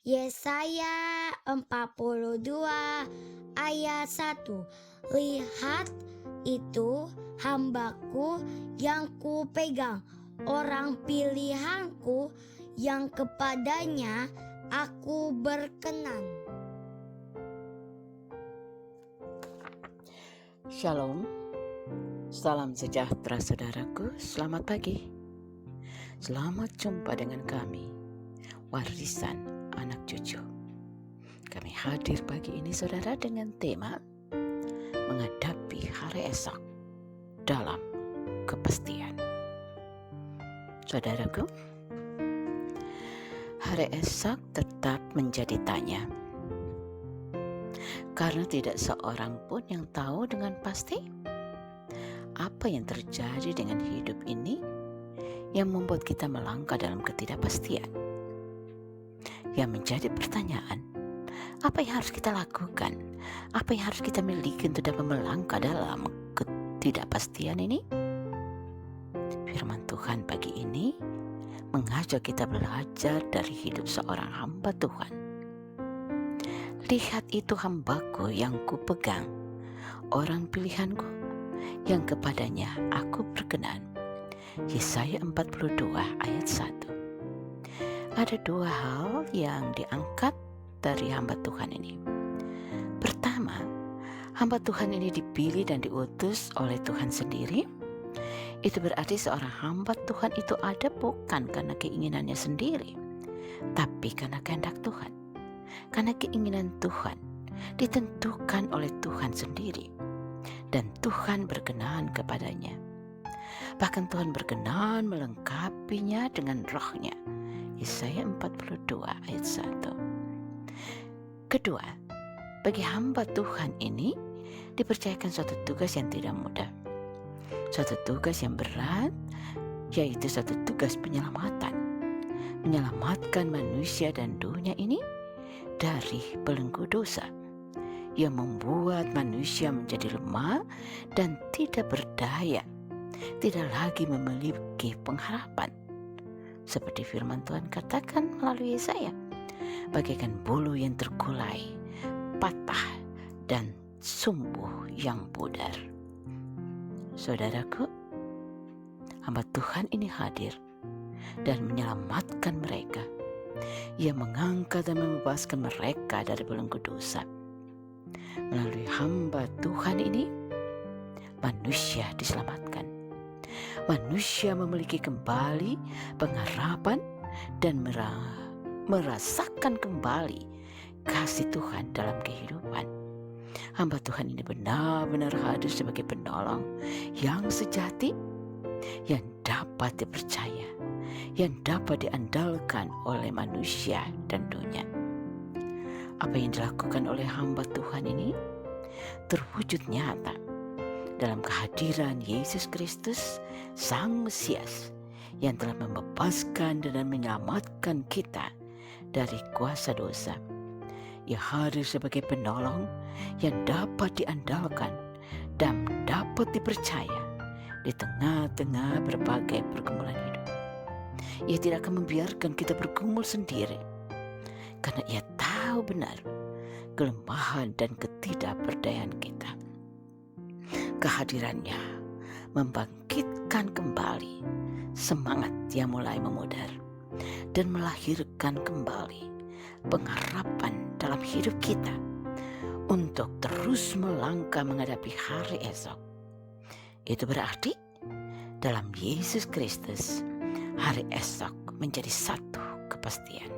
Yesaya 42 ayat 1. Lihat, itu hambaku yang kupegang, orang pilihanku yang kepadanya aku berkenan. Shalom, salam sejahtera saudaraku, selamat pagi. Selamat jumpa dengan kami, warisan anak cucu. Kami hadir pagi ini saudara dengan tema menghadapi hari esok dalam kepastian. Saudaraku, hari esok tetap menjadi tanya. Karena tidak seorang pun yang tahu dengan pasti apa yang terjadi dengan hidup ini yang membuat kita melangkah dalam ketidakpastian. Yang menjadi pertanyaan, apa yang harus kita lakukan? Apa yang harus kita miliki untuk dapat melangkah dalam ketidakpastian ini? Firman Tuhan pagi ini mengajak kita belajar dari hidup seorang hamba Tuhan. Lihat, itu hambaku yang kupegang, orang pilihanku yang kepadanya aku berkenan. Yesaya 42 ayat 1. Ada dua hal yang diangkat dari hamba Tuhan ini. Pertama, hamba Tuhan ini dipilih dan diutus oleh Tuhan sendiri. Itu berarti seorang hamba Tuhan itu ada bukan karena keinginannya sendiri, tapi karena kehendak Tuhan. Karena keinginan Tuhan ditentukan oleh Tuhan sendiri, dan Tuhan berkenan kepadanya. Bahkan Tuhan berkenan melengkapinya dengan rohnya. Yesaya 42 ayat 1. Kedua, bagi hamba Tuhan ini dipercayakan suatu tugas yang tidak mudah. Suatu tugas yang berat, yaitu suatu tugas penyelamatan. Menyelamatkan manusia dan dunia ini dari belenggu dosa yang membuat manusia menjadi lemah dan tidak berdaya, tidak lagi memiliki pengharapan. Seperti firman Tuhan katakan melalui Yesaya, bagaikan bulu yang terkulai, patah, dan sumbu yang pudar. Saudaraku, hamba Tuhan ini hadir dan menyelamatkan mereka. Ia mengangkat dan membebaskan mereka dari belenggu dosa. Melalui hamba Tuhan ini, manusia diselamatkan. Manusia memiliki kembali pengharapan dan merasakan kembali kasih Tuhan dalam kehidupan. Hamba Tuhan ini benar-benar hadir sebagai penolong yang sejati, yang dapat dipercaya, yang dapat diandalkan oleh manusia dan dunia. Apa yang dilakukan oleh hamba Tuhan ini terwujud nyata dalam kehadiran Yesus Kristus, Sang Mesias, yang telah membebaskan dan menyelamatkan kita dari kuasa dosa. Ia hadir sebagai penolong yang dapat diandalkan dan dapat dipercaya di tengah-tengah berbagai pergumulan hidup. Ia tidak akan membiarkan kita bergumul sendiri, karena ia tahu benar kelemahan dan ketidakberdayaan kita. Kehadirannya membangkitkan kembali semangat yang mulai memudar dan melahirkan kembali pengharapan dalam hidup kita untuk terus melangkah menghadapi hari esok. Itu berarti dalam Yesus Kristus, hari esok menjadi satu kepastian.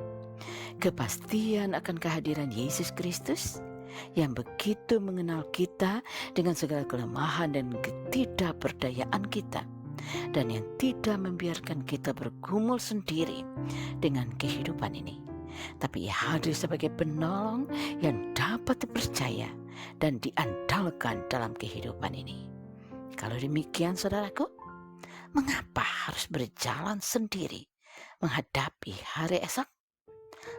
Kepastian akan kehadiran Yesus Kristus yang begitu mengenal kita dengan segala kelemahan dan ketidakberdayaan kita, dan yang tidak membiarkan kita bergumul sendiri dengan kehidupan ini, tapi ia hadir sebagai penolong yang dapat dipercaya dan diandalkan dalam kehidupan ini. Kalau demikian saudaraku, mengapa harus berjalan sendiri menghadapi hari esok?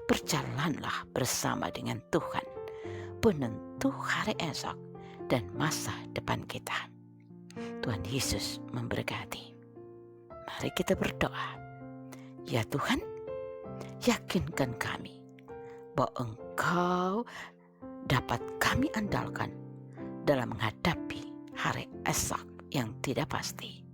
Berjalanlah bersama dengan Tuhan, penentu hari esok dan masa depan kita. Tuhan Yesus memberkati. Mari kita berdoa. Ya Tuhan, yakinkan kami bahwa Engkau dapat kami andalkan dalam menghadapi hari esok yang tidak pasti.